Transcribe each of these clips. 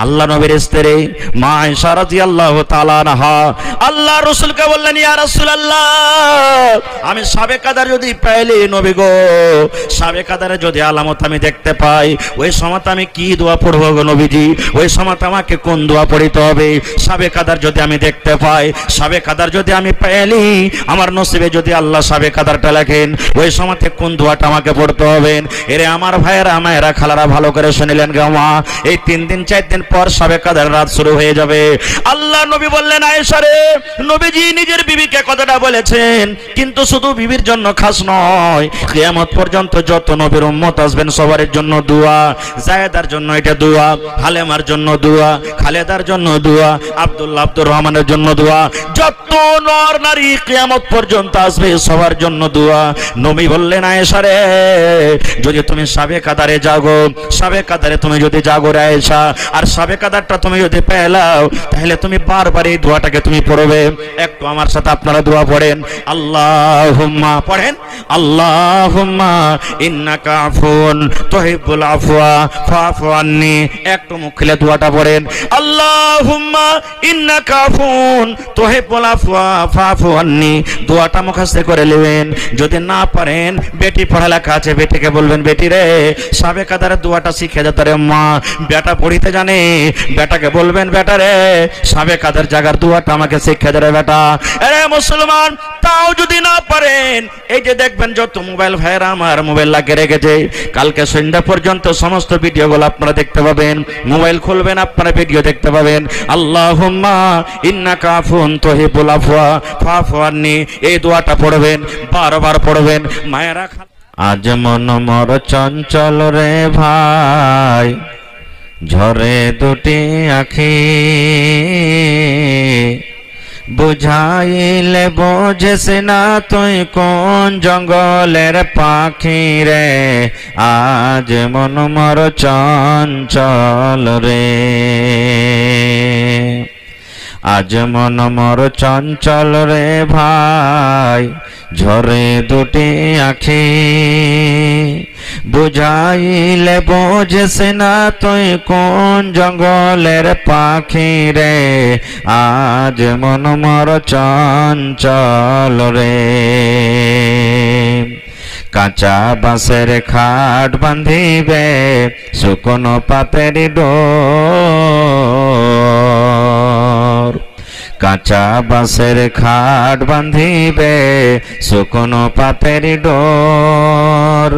আল্লাহ নবীর স্ত্রী মা আয়েশা রাদিয়াল্লাহু তাআলা আনহা আল্লাহ রাসূলকে বললেন, ইয়া রাসূলুল্লাহ, আমি শাবে কাদার যদি পাইলে নবী গো, শাবে কাদারে যদি আলামত আমি দেখতে পাই, ওই সময় আমি কি দোয়া পড়বো গো নবীজি? ওই সময় আমাকে কোন দোয়া পড়িতে হবে? শাবে কাদার যদি আমি দেখতে পাই, শাবে কাদার যদি আমি পাইলি, আমার নসিবে যদি আল্লাহ শাবে কাদারটা লেখেন, ওই সময় কোন দোয়াটা আমাকে পড়তে হবে? এরে আমার ভাইয়েরা, মায়েরা, খালারা, ভালো করে শুনিলেন গো মা, এই 3 দিন 4 দিন পর শাবে কাদার রাত শুরু হয়ে যাবে। আল্লাহ নবী বললেন, আয়েশা রে, নবীজি নিজের বিবিকে কথাটা বলেছেন, কিন্তু শুধু বিবির জন্য খাস নয়, কিয়ামত পর্যন্ত যত নবীর উম্মত আসবেন সবার জন্য দোয়া। জায়েদার জন্য এটা দোয়া, হালেমার জন্য দোয়া, খালেদার জন্য দোয়া, আব্দুল্লাহ আব্দুর রহমানের জন্য দোয়া, যত নর নারী কিয়ামত পর্যন্ত আসবে সবার জন্য দোয়া। নবী বললেন, আয়েশা রে, যদি তুমি শাবে কাদারে জাগো, শাবে কাদারে তুমি যদি জাগো রে আয়েশা, আর শাবে কাদারটা তুমি যদি পেলাও, তাহলে তুমি বারবার এই দোয়াটাকে তুমি পড়বে। একটু আমার সাথে আপনারা দোয়া পড়েন, আল্লাহুম্মা পড়েন, আল্লাহুম্মা ইন্নাকা আফুন তুহিব্বুল আফওয়া ফাফু আন্নি। একটু মুখ খুলে দোয়াটা পড়েন, আল্লাহুম্মা ইন্নাকা আফুন তুহিব্বুল আফওয়া ফাফু আন্নি। দোয়াটা মুখস্থ করে নেবেন। যদি না পারেন, বেটি পড়ালেখা আছে, বেটিকে বলবেন, বেটি রে, শাবে কাদারের দোয়াটা শিখে যেত রে মা, বেটা পড়িতে জানে, বেটাকে বলবেন, বেটা রে, শাবে কাদার জায়গার দোয়াটা আমাকে শিখে দে রে বেটা। আরে মুসলমান, তাও যদি না পারেন, এই যে দেখবেন যত মোবাইল ভাইরা আমার মোবাইল লাগিয়ে রেখেছে, কালকে সন্ধ্যা পর্যন্ত সমস্ত ভিডিওগুলো আপনারা দেখতে পাবেন। মোবাইল খুলবেন, আপনারা ভিডিও দেখতে পাবেন। আল্লাহুম্মা ইন্নাকা আফুন তুহিব্বুল আফওয়া ফাফু আন্নি, এই দোয়াটা পড়বেন, বারবার পড়বেন। মায়েরা, আজ মন মোর চঞ্চল রে ভাই, ঝরে দুটি আখি, বুঝাইলে বোঝেস না তুই কোন জঙ্গলের পাখি রে, আজ মন মোর চঞ্চল রে, আজ মন মোর চঞ্চল রে ভাই, ঝরে দুটি আখি, বুঝাইলে বোঝেস না তুই কোন জঙ্গলের পাখি রে, আজ মন মোর চঞ্চল রে। কাঁচা বাঁশের খাট বাঁধিবে, শুকনো পাতের ডোর, কাঁচা বাঁশের খাট বাঁধিবে, শুকনো পাতের ডোর,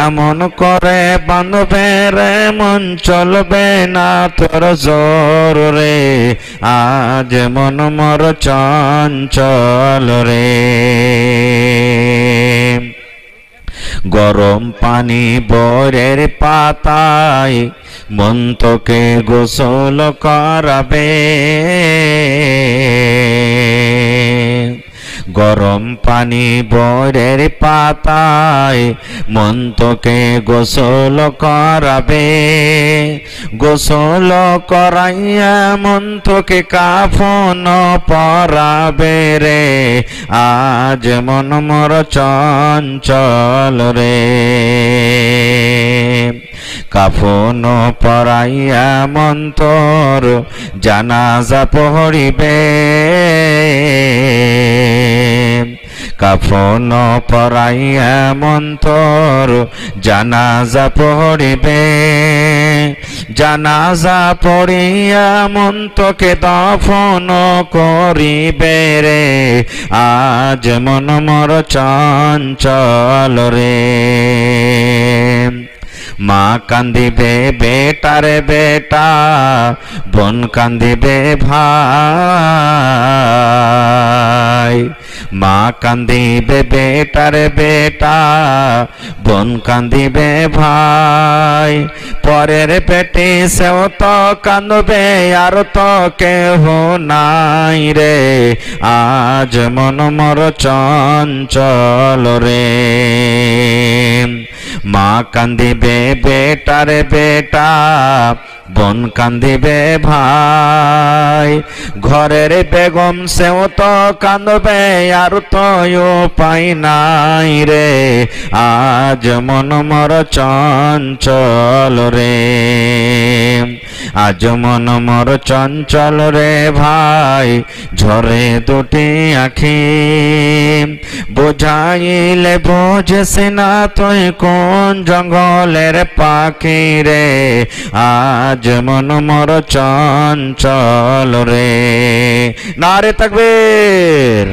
এমন করে বাঁধবে রে মন চলবে না তোর জোর রে, আজ মন মোর চঞ্চল রে। গরম পানি বরের পাতায় মন তোকে গোসল করাবে, গরম পানি বরের পাতায় মন তোকে গোসল করাবে, গোসল করাইয়া মন তোকে কাফন পরাবে রে, আজ মন মোর চঞ্চল রে। কাফন পরাইয়া মন তোর জানাজা পড়িবে, কাফন পরাইয়া মন তোর জানাজা পড়িবে, জানাজা পড়িয়া মন তোকে দফন করিবে রে, আজ মন মোর চঞ্চল রে। মা কান্দিবে বেটারে বেটা, বোন কান্দিবে ভাই, মা কান্দিবে বেটারে বেটা, বোন কান্দিবে ভাই, পরের পেটে সেও তো কান্দবে, আর তো কেহ নাই রে, আজ মন মোর চঞ্চল রে। মা কান্দিবে বেটারে বেটা, বোন কান্দিবে ভাই, ঘরের বেগম সেও তো কান্দবে, আর তো উপায় নাই রে, আজ মন মোর চঞ্চল রে, আজ মন মোর চঞ্চল রে ভাই, ঝরে দুটি আখি, বোঝাইলে বোঝেস না তুই কোন জঙ্গলের পাখি রে, আজ মন মোর চঞ্চল রে। নারে তাকবীর।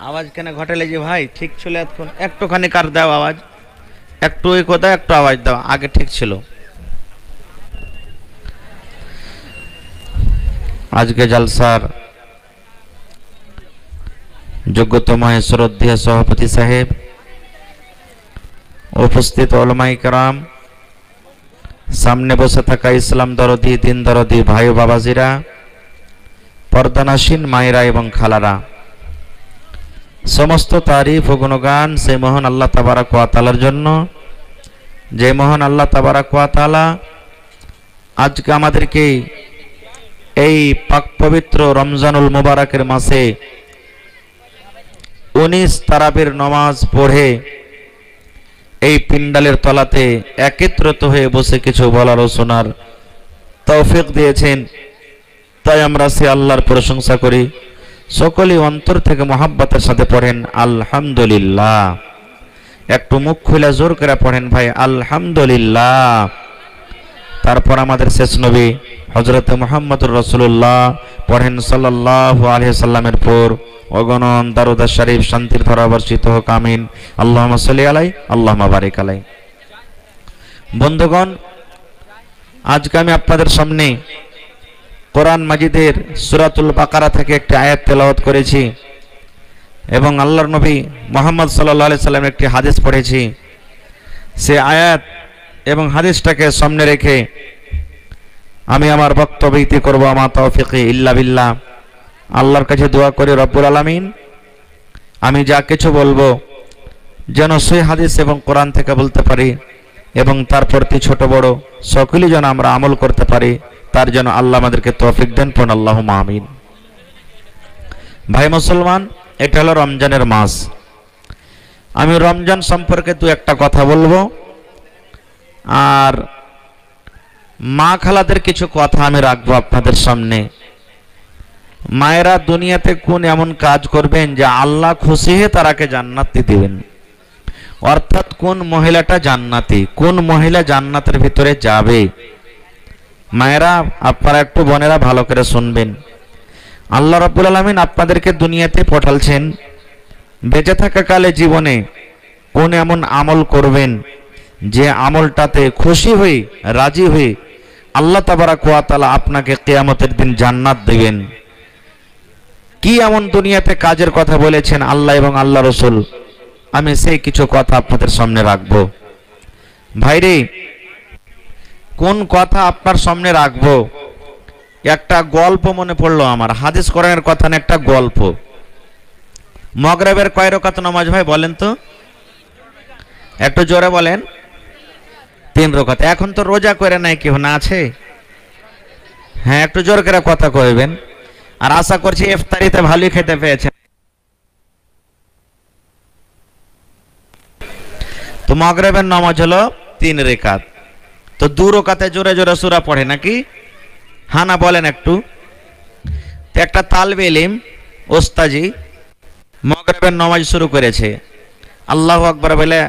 আওয়াজ কেন ঘটালে যে ভাই? ঠিক ছিল এতক্ষণ, একটুখানি কার দাও আওয়াজ, একটু ওই কথা, একটু আওয়াজ দাও, আগে ঠিক ছিল। আজকে জলসার যোগ্যতম শ্রদ্ধেয় সভাপতি সাহেব, উপস্থিত ওলামায়ে কেরাম, সামনে বসে থাকা ইসলাম দরদি, দিন দরদি ভাই ও বাবাজিরা, পর্দানাসীন মায়েরা এবং খালারা, সমস্ত তারিফ ও গুণগান সেই মহান আল্লাহ তাবারাক ওয়া তাআলার জন্য, যে মহান আল্লাহ তাবারাক ওয়া তাআলা আজকে আমাদেরকে এই পাক পবিত্র রমজানুল মুবারকের মাসে 19 তারাবির নামাজ পড়ে এই পিন্ডালের তলাতে একত্রিত হয়ে বসে কিছু বলার ও শোনার তৌফিক দিয়েছেন। তাই আমরা সে আল্লাহর প্রশংসা করি। সকলেই অন্তর থেকে মহাব্বতের সাথে পড়েন আলহামদুলিল্লাহ। একটু মুখ খুলে জোর করে পড়েন ভাই আলহামদুলিল্লাহ। তারপর আমাদের শেষ নবী হযরত মুহাম্মদুর রাসূলুল্লাহ পড়েন সাল্লাল্লাহু আলাইহি সাল্লামের পর অগণন দরুদ শরীফ শান্তির ধারা বর্ষিত হোক, আমিন। আল্লাহুম্মা সাল্লি আলাই, আল্লাহুম্মা বারিক আলাই। বন্ধুগণ, আজকে আমি আপনাদের সামনে কোরআন মাজিদের সূরাতুল বাকারা থেকে একটি আয়াত তেলাওয়াত করেছি এবং আল্লাহর নবী মুহাম্মদ সাল্লাল্লাহু আলাইহি সাল্লামের একটি হাদিস পড়েছি। সে আয়াত এবং হাদিসটাকে সামনে রেখে আমি আমার বক্তব্য ইতি করব। আমা তাওফিকি ইল্লা বিল্লাহ। আল্লাহর কাছে দোয়া করি রব্বুল আলামিন আমি যা কিছু বলবো যেন সেই হাদিস এবং কোরআন থেকে বলতে পারি এবং তার প্রতি ছোট বড় সকলেই যেন আমরা আমল করতে পারি, তার জন্য আল্লাহ আমাদেরকে তৌফিক দেন। পড়ুন আল্লাহুম্মা আমিন। ভাই মুসলমান, এটা হলো রমজানের মাস। আমি রমজান সম্পর্কে দু একটা কথা বলবো, আর মা খালাদের কিছু কথা আমি রাখবো আপনাদের সামনে। মায়েরা দুনিয়াতে কোন এমন কাজ করবেন যে আল্লাহ খুশি হয়ে তারাকে জান্নাতে দিবেন, অর্থাৎ কোন মহিলাটা জান্নাতি, কোন মহিলা জান্নাতের ভিতরে যাবে। মায়েরা আপনারা একটু, বোনেরা ভালো করে শুনবেন। আল্লাহ রাব্বুল আলামিন আপনাদেরকে দুনিয়াতে পাঠালছেন, বেঁচে থাকাকালে জীবনে কোন এমন আমল করবেন যে আমলটাতে খুশি হয়ে রাজি হয়ে আল্লাহ তাবারাক ওয়া তাআলা আপনাকে কিয়ামতের দিন জান্নাত দিবেন। কি এমন দুনিয়াতে কাজের কথা বলেছেন আল্লাহ এবং আল্লাহ রাসূল, আমি সেই কিছু কথা আপনাদের সামনে রাখবো। ভাইরে, কোন কথা আপনার সামনে রাখবো, একটা গল্প মনে পড়লো আমার। হাদিস কোরআনের কথা না, একটা গল্প। মাগরিবের কয় রাকাত নামাজ ভাই বলেন তো, একটু জোরে বলেন। 3 রাকাত। এখন তো রোজা করে নাই কেউ, না আছে? হ্যাঁ, একটু জোর করে কথা কইবেন। আর আশা করছি ইফতারিতে ভালোই খেতে পেয়েছেন। তো মাগরিবের নামাজ হলো 3 রাকাত। তো 2 রাকাতে জোরে জোরে সূরা পড়ে নাকি? হ্যাঁ না বলেন একটু। তো একটা তালবে ইলম ওস্তাজি মাগরিবের নামাজ শুরু করেছে, আল্লাহু আকবার বলে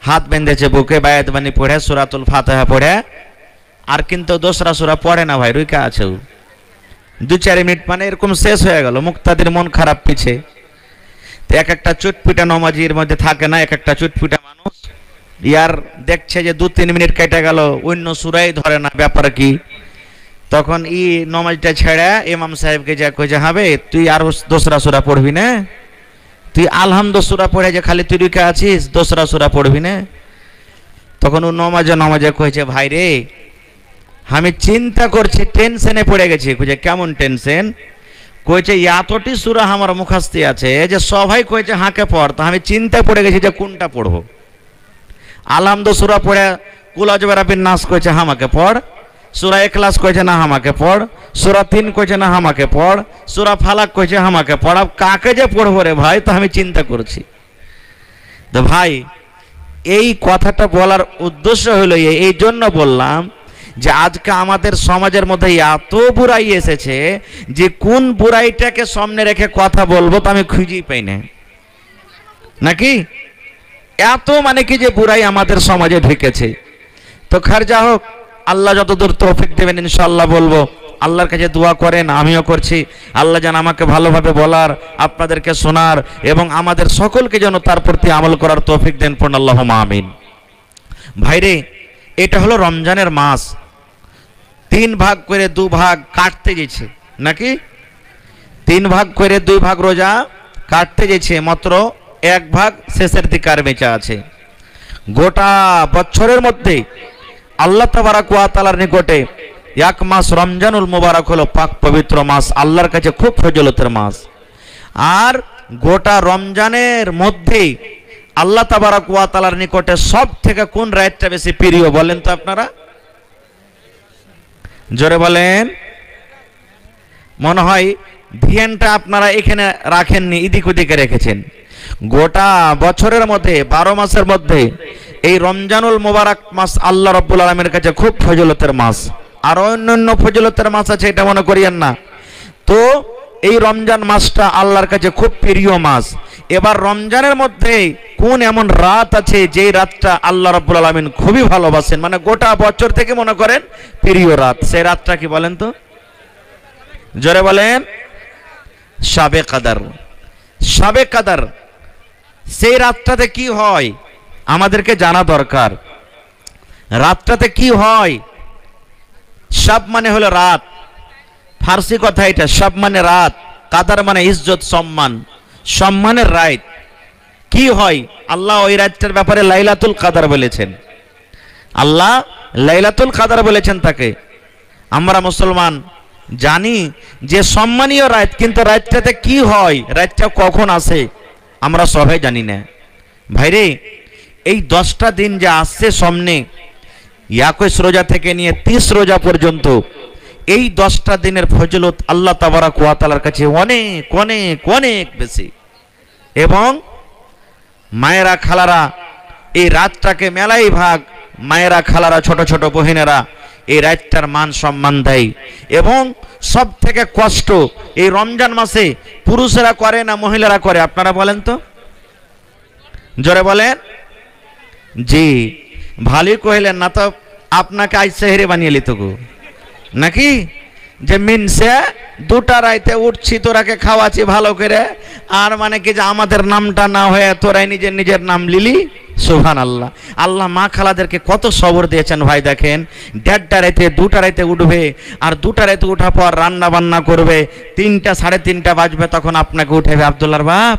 হাত বেঁধেছে বুকে, বায়াত বানি পড়ে সূরাতুল ফাতিহা পড়ে, আর কিন্তু দোসরা সূরা পড়ে না ভাই, রুইকা আছে। 2-4 মিনিট মানে এরকম শেষ হয়ে গেল। মুক্তাদির মন খারাপ পিছে। তো এক একটা চুটপিটা নামাজির মধ্যে থাকে না, এক একটা চুটপিটা মানুষ, ইয়ার দেখছে যে 2-3 মিনিট কেটে গেল, অন্য সূরাই ধরে না, ব্যাপার কি? তখন ই নামাজটা ছেড়ে ইমাম সাহেবকে যা কইছে, হবে তুই আর দোসরা সূরা পড়বি না? তুই আলহামদুলিল্লাহ সূরা পড়ে যে খালি তুই রুকে আছিস, দোসরা সূরা পড়বি না? তখন ও নামাজে কইছে, ভাই রে আমি চিন্তা করছি, টেনশনে পড়ে গেছি। কইছে কেমন টেনশন? কইছে এতটি সূরা আমার মুখস্থি আছে যে সবাই কইছে হাঁকে পড়, তো আমি চিন্তা পড়ে গেছি যে কোনটা পড়বো। আলহামদুলিল্লাহ সূরা পড়ে কুল আযবা রাব্বিন নাস কইছে আমাকে পড়, সূরা ইখলাস কইছে না আমাকে পড়, সূরা 3 কইছে না আমাকে পড়, সূরা ফালাক কইছে আমাকে পড়। কাকে যে পড়বো রে ভাই, তো আমি চিন্তা করছি। তো ভাই এই কথাটা বলার উদ্দেশ্য হলো এই জন্য বললাম যে আজকে আমাদের সমাজের মধ্যে এত বুড়াই এসেছে যে কোন বুড়াইটাকে সামনে রেখে কথা বলবো তো আমি খুঁজেই পাই না, নাকি? এত মানে কি যে বুড়াই আমাদের সমাজে ঢুকেছে। তো খার যা হোক, আল্লাহ যতদূর তৌফিক দেবেন ইনশাআল্লাহ বলবো। আল্লাহর কাছে দোয়া করেন, আমিও করছি, আল্লাহ যেন আমাকে ভালোভাবে বলার, আপনাদেরকে শোনার এবং আমাদের সকলকে যেন তার প্রতি আমল করার তৌফিক দেন, পড়ুন আল্লাহুম্মা আমিন। ভাইরে, এটা হলো রমজানের মাস। 3 ভাগ করে 2 ভাগ কাটতে গেছে, নাকি? 3 ভাগ করে 2 ভাগ রোজা কাটতে গেছে, মাত্র 1 ভাগ শেষের দিকে আর বেঁচে আছে। গোটা বছরের মধ্যে আল্লাহ তাবারক ওয়া তাআলার নিকটে 1 মাস রমজানুল মুবারক হলো পাক পবিত্র মাস, আল্লাহর কাছে খুব ফজিলতের মাস। আর গোটা রমজানের মধ্যে আল্লাহ তাবারক ওয়া তাআলার নিকটে সব থেকে কোন রাতটা বেশি প্রিয় বলেন তো আপনারা? জোরে বলেন। মনে হয় ধ্যানটা আপনারা এখানে রাখেননি, এদিক ওদিকে রেখেছেন। গোটা বছরের মধ্যে 12 মাসের মধ্যে এই রমজানুল মুবারক মাস আল্লাহ রাব্বুল আলামিনের কাছে খুব ফজিলতের মাস। আর অন্যান্য ফজিলতের মাস আছে, এটা মনে করিয়েন না। তো এই রমজান মাসটা আল্লাহর কাছে খুব প্রিয় মাস। এবার রমজানের মধ্যে কোন এমন রাত আছে যে রাতটা আল্লাহ রাব্বুল আলামিন খুবই ভালোবাসেন, মানে গোটা বছর থেকে মনে করেন প্রিয় রাত, সেই রাতটা কি বলেন তো? জোরে বলেন। শাবে কদর। শাবে কদর, সেই রাতটাতে কি হয় আমাদেরকে জানা দরকার। রাতটাতে কি হয়? শাব মানে হলো রাত, ফার্সি কথা এটা। শাব মানে রাত, কাদার মানে ইজ্জত, সম্মান, সম্মানের রাত। কি হয়? আল্লাহ ওই রাতটার ব্যাপারে লাইলাতুল কাদার বলেছেন। আল্লাহ লাইলাতুল কাদার বলেছেন তাকে। আমরা মুসলমান জানি যে সম্মানীয় রাত, কিন্তু রাতটাতে কি হয়, রাতটা কখন আসে আমরা সবাই জানি না। ভাইরে, এই 10টা দিন যে আসছে সামনে, 21 রোজা থেকে নিয়ে 30 রোজা পর্যন্ত, এই 10টা দিনের ফজিলত আল্লাহ তাবারক ওয়া তাআলার কাছে অনেক অনেক অনেক বেশি। এবং মায়েরা খালারা এই রাতটাকে মেলাই ভাগ, মায়েরা খালারা ছোট ছোট বহিনেরা এই রাতটার মান সম্মান দেয়। এবং সব থেকে কষ্ট এই রমজান মাসে পুরুষেরা করে না মহিলারা করে, আপনারা বলেন তো? জোরে বলেন। জি, ভালোই কহিলেন না তো, আপনাকে আজ সেহরে বানিয়ে লিত গো, নাকি? যে মিনসে 2টা রাইতে উঠছি, তোরাকে খাওয়াচ্ছি ভালো করে, আর মানে কি যে আমাদের নামটা না হয়ে তোরাই নিজের নিজের নাম লিলি। সুবহানাল্লাহ। আল্লাহ মা খালাদেরকে কত সবর দিয়েছেন ভাই। দেখেন, 1:30টা রাইতে 2টা রাইতে উঠবে, আর 2টা রাইতে উঠার পর রান্না বান্না করবে, 3টা 3:30 বাজবে, তখন আপনাকে উঠাবে, আব্দুল্লাহর বাপ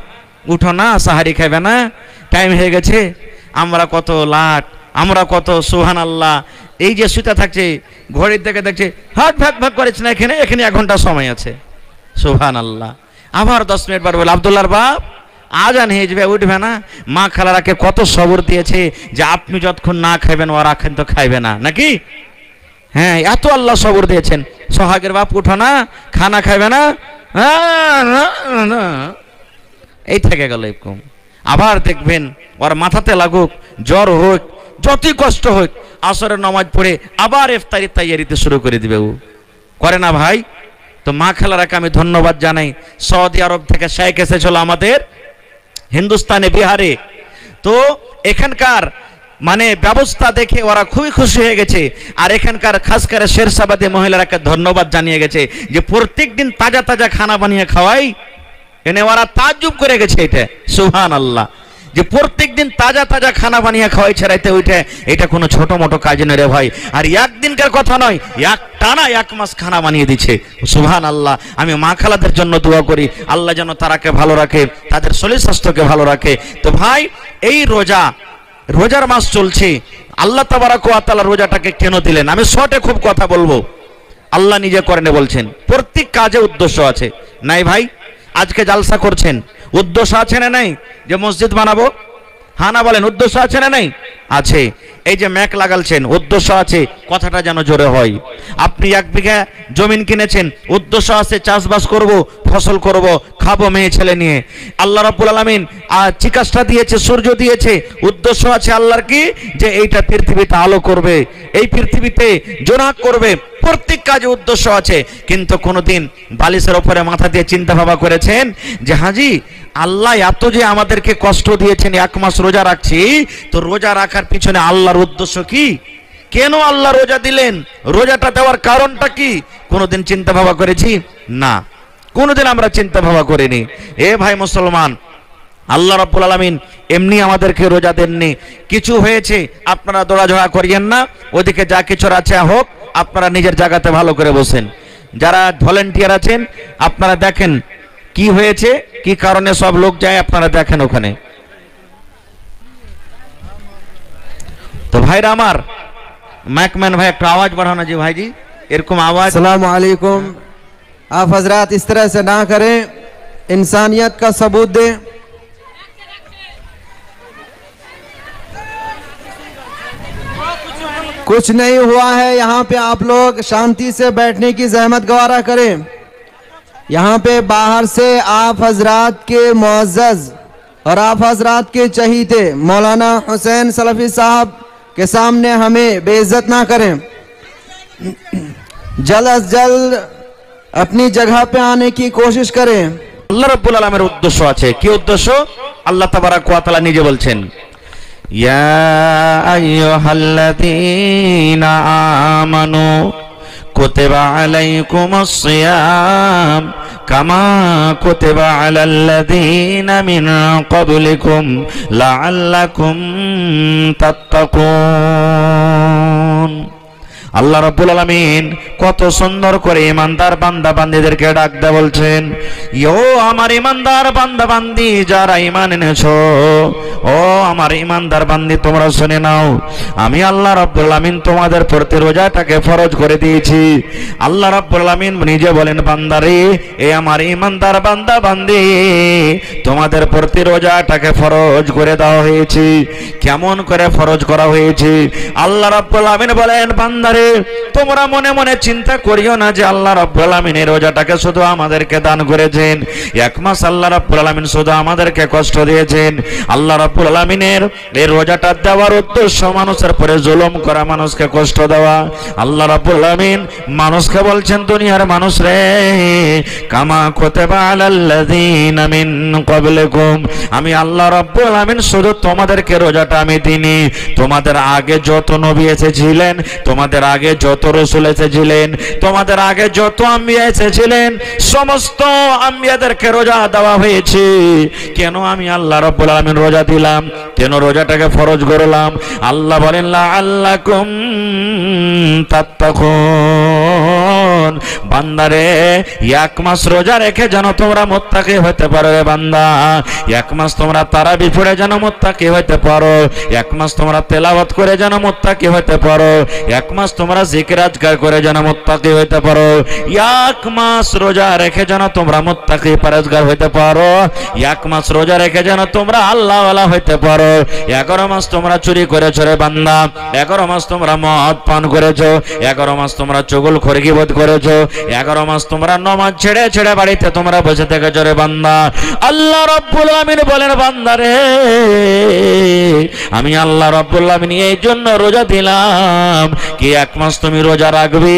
উঠো না, সাহারি খাবে না, টাইম হয়ে গেছে। আমরা কত লাট, আমরা কত সুবহানাল্লাহ, এই যে শুতে থাকছে, ঘড়ির দিকে দেখছে, হাট ভাগ ভাগ করেছে না, এখানে 1 ঘন্টা সময় আছে। সুবহানাল্লাহ। আবার 10 মিনিট পর বলে, আব্দুল্লাহর বাপ আজান হয়ে যাবে, উঠবে না। মা খালারাকে কত সবর দিয়েছে যে আপনি যতক্ষণ না খাইবেন ওরা কিন্তু খাইবে না, নাকি? হ্যাঁ, এত আল্লাহ সবর দিয়েছেন। সোহাগের বাপ উঠো না, খানা খাইবে না, এই থেকে গেল এরকম। আবার দেখবেন ওর মাথাতে লাগুক, জ্বর হোক, যতই কষ্ট হোক, আসরের নামাজ পড়ে আবার ইফতারি তৈয়ারিতে শুরু করে দিবে। ও করে না ভাই? তো মা খালারাকে আমি ধন্যবাদ জানাই। সৌদি আরব থেকে শেখ এসেছিল আমাদের হিন্দুস্তানে, বিহারে। তো এখানকার মানে ব্যবস্থা দেখে ওরা খুবই খুশি হয়ে গেছে। আর এখানকার খাস করে শেরশাবাদী মহিলারাকে ধন্যবাদ জানিয়ে গেছে যে প্রত্যেক দিন তাজা তাজা খানা বানিয়ে খাওয়াই। এনে ওরা তাজ্জুব করে গেছে এটা। সুবহানাল্লাহ। যে প্রত্যেক দিন তাজা তাজা খানা বানিয়ে খাওয়াইছে রাইতে উঠে, এটা কোনো ছোট মোটো কাজ নয় রে ভাই। আর একদিনকার কথা নয়, টানা 1 মাস খানা বানিয়ে দিচ্ছে। সুবহানাল্লাহ। আমি মা খালাদের জন্য দোয়া করি, আল্লাহ যেন তারাকে ভালো রাখে, তাদের শরীর স্বাস্থ্যকে ভালো রাখে। তো ভাই, এই রোজার মাস চলছে, আল্লাহ তাবারক ওয়া তাআলা রোজাটাকে কেন দিলেন? আমি শর্টে খুব কথা বলবো। আল্লাহ নিজে করেন বলছেন, প্রত্যেক কাজে উদ্দেশ্য আছে, নাই ভাই? আজকে জালসা করছেন, উদ্দেশ্য আছে না নাই? যে মসজিদ বানাবো, হ্যাঁ না বলেন, উদ্দেশ্য আছে না নাই? আছে। এই যে ম্যাক লাগালছেন, উদ্দেশ্য আছে, কথাটা যেন জোরে হয়। আপনি 1 বিঘা জমিন কিনেছেন, উদ্দেশ্য আছে চাষবাস করব, ফসল করব, খাবো মেয়ে ছেলে নিয়ে। আল্লাহ রাব্বুল আলামিন চিকাসটা দিয়েছে, সূর্য দিয়েছে, উদ্দেশ্য আছে আল্লাহর কি, যে এইটা পৃথিবীতে আলো করবে, এই পৃথিবীতে জোনাক করবে, প্রত্যেক কাজে উদ্দেশ্য আছে। কিন্তু কোনোদিন বালিশের ওপরে মাথা দিয়ে চিন্তা ভাবনা করেছেন যে হাজি আল্লাহ এত যে আমাদেরকে কষ্ট দিয়েছেন, 1 মাস রোজা রাখছি, তো রোজা রাখার পিছনে আল্লাহর উদ্দেশ্য কি? কেন আল্লাহ রোজা দিলেন? রোজাটা দেওয়ার কারণটা কি? কোনোদিন চিন্তা ভাবনা করেছি? না, কোনোদিন আমরা চিন্তা ভাবনা করিনি। এ ভাই মুসলমান, আল্লাহ রাব্বুল আলামিন এমনি আমাদেরকে রোজা দেননি। কিছু হয়েছে আপনারা দৌড়াঝড়া করিয়েন না, ওদিকে যা কিছু আছে হোক, আপনারা নিজের জায়গাতে ভালো করে বসেন। যারা ভলেন্টিয়ার আছেন আপনারা দেখেন কি হয়েছে, কি কারণে সব লোক যায়, আপনারা দেখেন ওখানে। তো ভাইরা আমার, मैकमैन भाई एक आवाज बढ़ाना जी भाई जी, एरकम आवाज। अस्सलाम वालेकुम। आप हजरात इस तरह से ना करें, इंसानियत का सबूत दें। कुछ नहीं हुआ है यहाँ पे, आप लोग शांति से बैठने की जहमत गवारा करें। यहाँ पे बाहर से आप हजरात के मुअज़्ज़ज़ और आप हजरात के चहीते मौलाना हुसैन सलफी साहब के सामने हमें बेइज्जत ना करें। जल्द अज जल्द अपनी जगह पे आने की कोशिश करें। আল্লাহ রাব্বুল আলামিনের উদ্দেশ্য আছে। কি উদ্দেশ্য? আল্লাহ তাবারাক ওয়া তাআলা নিজে বলছেন, ইয়া আইয়ুহাল্লাযীনা আমানু কুতিবা আলাইকুমুস সিয়াম কামা কুতিবা আলাল্লাযীনা মিন ক্বাবলিকুম লাআল্লাকুম তাত্তাকুন। আল্লাহ রাব্বুল আলামিন কত সুন্দর করে ইমানদার বান্দা বান্দীদেরকে ডাক দেয়া বলছেন, ও আমার ইমানদার বান্দা বান্দী যারা ঈমান এনেছো, ও আমার ইমানদার বান্দী তোমরা শুনে নাও, আমি আল্লাহ রাব্বুল আলামিন তোমাদের প্রতি রোজাটাকে ফরজ করে দিয়েছি। আল্লাহ রাব্বুল আলামিন নিজে বলেন, বান্দারে, এ আমার ইমানদার বান্দা বান্দী তোমাদের প্রতি রোজাটাকে ফরজ করে দেওয়া হয়েছে। কেমন করে ফরজ করা হয়েছে? আল্লাহ রাব্বুল আলামিন বলেন, বান্দারে তোমরা মনে মনে চিন্তা করিও না যে আল্লাহ রাব্বুল আলামিন এই রোজাটাকে শুধু আমাদেরকে দান করেছেন, 1 মাস আল্লাহ রাব্বুল আলামিন শুধু আমাদেরকে কষ্ট দিয়েছেন। আল্লাহ রাব্বুল আলামিনের এই রোজাটা দেওয়ার উদ্দেশ্য মানুষের পরে জুলুম করা, মানুষকে কষ্ট দেওয়া। আল্লাহ রাব্বুল আলামিন মানুষকে বলছেন, দুনিয়ার মানুষ রে, কামা কুতিবা আলাল্লাযীনা মিন ক্বাবলিকুম, আমি আল্লাহ রাব্বুল আলামিন শুধু তোমাদেরকে রোজাটা আমি দিইনি, তোমাদের আগে যত নবী এসেছিলেন, তোমাদের আগে যত রাসূল এসেছিলেন, তোমাদের আগে যত আম্বিয়া এসেছিলেন, সমস্ত আম্বিয়াদেরকে রোজা দেওয়া হয়েছে। কেন আমি আল্লাহ রাব্বুল আলামিন রোজা দিলাম? কেন রোজাটাকে ফরজ করলাম? আল্লাহ বলেন, লাআল্লাকুম তাত্তাকুন, বান্দারে 1 মাস রোজা রেখে যেন তোমরা মুত্তাকি হতে পারো। রে বান্দা, 1 মাস তোমরা তারাবি পড়ে যেন মুত্তাকি হতে পারো, 1 মাস তোমরা তেলাওয়াত করে যেন মুত্তাকি হতে পারো, 1 মাস তোমরা জিকির আজকার করে যেন মুত্তাকি হতে পারো, 1 মাস রোজা রেখে যেন তোমরা মুত্তাকি পরহেজগার হতে পারো, 1 মাস রোজা রেখে যেন তোমরা আল্লাহওয়ালা হতে পারো। 11 মাস তোমরা চুরি করেছো রে বান্দা, 11 মাস তোমরা মদ পান করেছো, 11 মাস তোমরা চুগলখড়ি গীবত করেছো, 11 মাস তোমরা নামাজ ছেড়ে ছেড়ে বাড়িতে তোমরা বসে থেকেছো রে বান্দা। আল্লাহ রাব্বুল আলামিন বলেন, বান্দা রে, আমি আল্লাহ রাব্বুল আলামিন এই জন্য রোজা দিলাম কি 1 মাস তুমি রোজা রাখবে,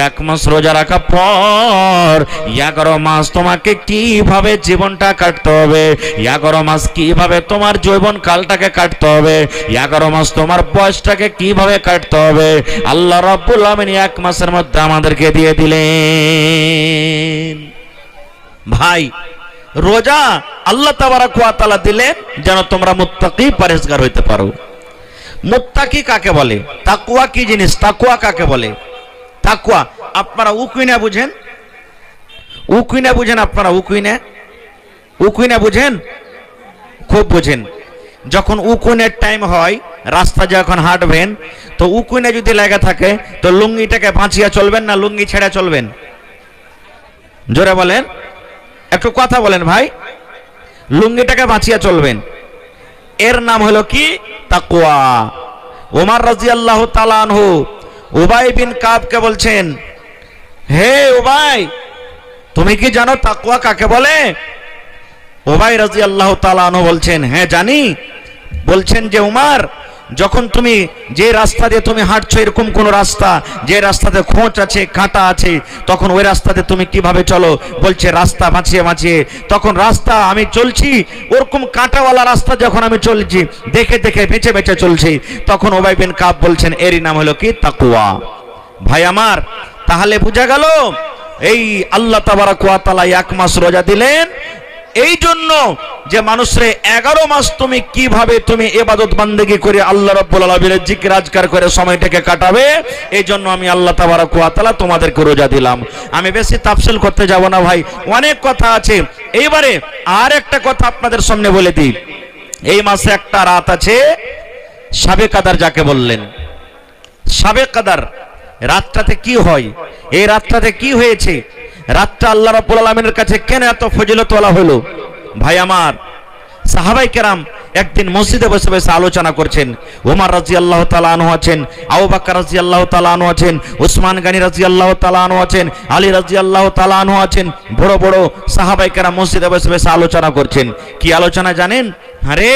1 মাস রোজা রাখার পর 11 মাস তোমাকে কিভাবে জীবনটা কাটতে হবে, 11 মাস কিভাবে তোমার যৌবন কালটাকে কাটতে হবে, 11 মাস তোমার বয়সটাকে কিভাবে কাটতে হবে, আল্লাহ রাব্বুল আলামিন 1 মাসের মধ্যে আমাদেরকে দিয়ে দিলেন। ভাই, রোজা আল্লাহ তাবারাক ওয়া তাআলা দিলেন যেন তোমরা মুত্তাকি পরহেজগার হইতে পারো। মুত্তাকি কাকে বলে? তাকওয়া কি জিনিস? তাকওয়া কাকে বলে? তাকওয়া আপনারা উকুইনা বুঝেন? উকুইনা বুঝেন আপনারা? উকুইনা বুঝেন? খুব বুঝেন। যখন উকুনের টাইম হয়, রাস্তা যখন হাঁটবেন, তো উকুনে যদি লেগে থাকে তো লুঙ্গিটাকে বাঁচিয়ে চলবেন না লুঙ্গি ছেড়ে চলবেন? জোরে বলেন, একটু কথা বলেন ভাই। লুঙ্গিটাকে বাঁচিয়ে চলবেন। এর নাম হলো কি? তাকওয়া। ওমর রাদিয়াল্লাহু তাআলা আনহু উবাই বিন কাবকে বলছেন, হে উবাই, তুমি কি জানো তাকওয়া কাকে বলে? উবাই রাদিয়াল্লাহু তাআলা আনহু বলছেন, হ্যাঁ জানি। বলছেন যে উমর, যখন তুমি যে রাস্তা দিয়ে তুমি হাঁটছো, এরকম কোন রাস্তা যে রাস্তাতে খোঁচ আছে, কাঁটা আছে, তখন ওই রাস্তাতে তুমি কিভাবে চলো? বলছে রাস্তা বাঁচিয়ে বাঁচিয়ে। তখন রাস্তা আমি চলছি, ওরকম কাঁটাওয়ালা রাস্তা যখন আমি চলছি, দেখে দেখে বেঁচে বেঁচে চলছি, তখন উবাই বিন কাব বলছেন এরই নাম হলো কি? তাকওয়া। ভাই আমার, তাহলে বোঝা গেল এই আল্লাহ তাবারাক ওয়া তাআলা 1 মাস রোজা দিলেন এই জন্য যে মানুষরে 11 মাস তুমি কিভাবে তুমি ইবাদত বান্দেগি করে আল্লাহ রাব্বুল আলামিনের জিকির আজকার করে সময়টাকে কাটাবে, এই জন্য আমি আল্লাহ তাবারাক ওয়া তাআলা তোমাদেরকে রোজা দিলাম। আমি বেশি তাফসীল করতে যাব না ভাই, অনেক কথা আছে। এইবারে আর একটা কথা আপনাদের সামনে বলে দিই। এই মাসে একটা রাত আছে শাবে কাদার, যাকে বললেন শাবে কাদার। রাতটাতে কি হয়? এই রাতটাতে কি হয়েছে? রাতটা আল্লাহ রাব্বুল আলামিনের কাছে কেন এত ফজিলত ওয়ালা হলো? ভাই আমার, সাহাবায়ে কেরাম একদিন মসজিদে বসে বসে আলোচনা করছেন। ওমর রাদিয়াল্লাহু তাআলা আনহু আছেন, আবু বকর রাদিয়াল্লাহু তাআলা আনহু আছেন, উসমান গনি রাদিয়াল্লাহু তাআলা আনহু আছেন, আলী রাদিয়াল্লাহু তাআলা আনহু আছেন। বড় বড় সাহাবায়ে কেরাম মসজিদে বসে বসে আলোচনা করছেন। কি আলোচনা জানেন? আরে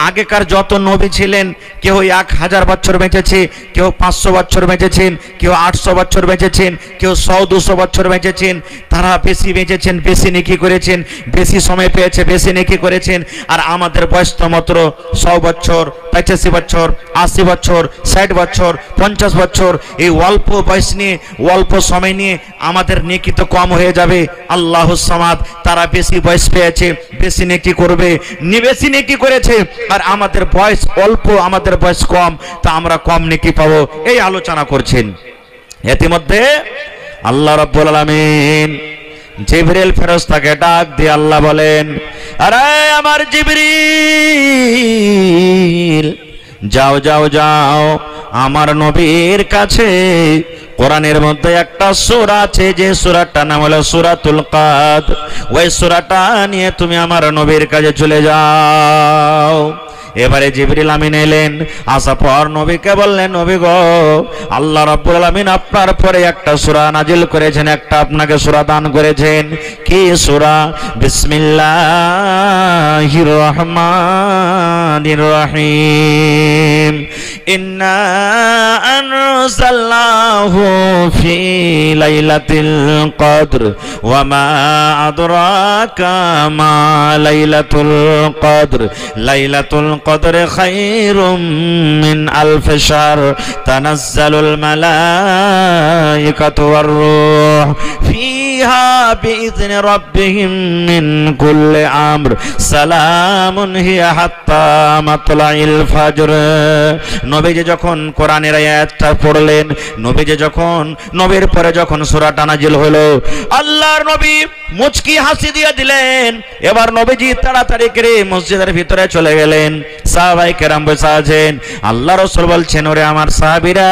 আগেকার যত নবী ছিলেন, কেউ 1000 বছর বেঁচেছে, কেউ 500 বছর বেঁচেছেন, কেউ 800 বছর বেঁচেছেন, কেউ 100-200 বছর বেঁচেছেন। তারা বেশি বেঁচেছেন, বেশি নেকি করেছেন, বেশি সময় পেয়েছে, বেশি নেকি করেছেন। আর আমাদের বয়স তো মাত্র 100 বছর, 85 বছর, 80 বছর, 60 বছর, 50 বছর। এই অল্প বয়স নিয়ে, অল্প সময় নিয়ে আমাদের নেকি তো কম হয়ে যাবে। আল্লাহুস সামাদ, তারা বেশি বয়স পেয়েছে, বেশি নেকি করবে, বেশি নেকি করেছে, আর আমাদের বয়স অল্প, আমাদের বয়স কম, তা আমরা কম নেকি পাবো। এই আলোচনা করছেন। ইতিমধ্যে আল্লাহ রাব্বুল আলামিন জিবরিল ফেরেশতাকে ডাক দিয়ে আল্লাহ বলেন, আরে আমার জিবরিল, যাও যাও যাও আমার নবীর কাছে। কোরআনের মধ্যে একটা সূরা আছে, যে সূরাটার নাম হলো সূরাতুল কদর। ওই সূরাটা নিয়ে তুমি আমার নবীর কাছে চলে যাও। এবারে জিবরিল আমিন এলেন, আসার পর নবীকে বললেন, নবী গো, আল্লাহ রাব্বুল আলামিন আপনার পরে একটা সূরা নাজিল করেছেন, একটা আপনাকে সূরা দান করেছেন। কি সূরা? বিসমিল্লাহির রহমানির রহিম। ইন্না আনজালনাহু ফি লাইলাতিল কদর ওয়া মা আদরাকা মা লাইলাতুল কদর। লাইলাতুল কদর খায়রুম মিন আলফি শাহর তানাজ্জালুল মালাইকাতু ওয়ার রূহ ফিহা বিইذনি রাব্বিহিম মিন কুল্লি আমর সালামুন হিয়া হাত্তা মাতলাইল ফজর। নবীজি যখন কোরআনের আয়াতটা পড়লেন, নবীজি যখন নবীর পরে যখন সূরাটা নাজিল হলো, আল্লাহর নবী মুচকি হাসি দিয়ে দিলেন। এবার নবীজি তাড়াতাড়ি করে মসজিদের ভিতরে চলে গেলেন। সাহাবায়ে কেরাম বসে আছেন। আল্লাহ রাসূল বলছেন, ওরে আমার সাহাবীরা,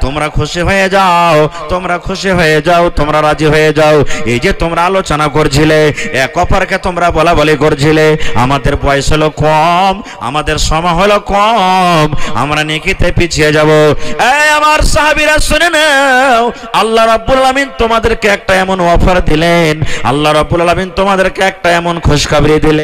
তোমরা খুশি হয়ে যাও, তোমরা খুশি হয়ে যাও, তোমরা রাজি হয়ে যাও। এই যে তোমরা আলোচনা করছিলে, এক অপরকে তোমরা বলা বলি করছিলে, আমাদের বয়স হলো কম, আমাদের সময় হলো কম, আমরা নেকিতে পিছিয়ে যাব। এই আমার সাহাবীরা শুনে নাও, আল্লাহ রাব্বুল আলামিন তোমাদেরকে একটা এমন অফার দিলেন, আল্লাহ রাব্বুল আলামিন তোমাদেরকে একটা এমন খুশখবরি দিলেন।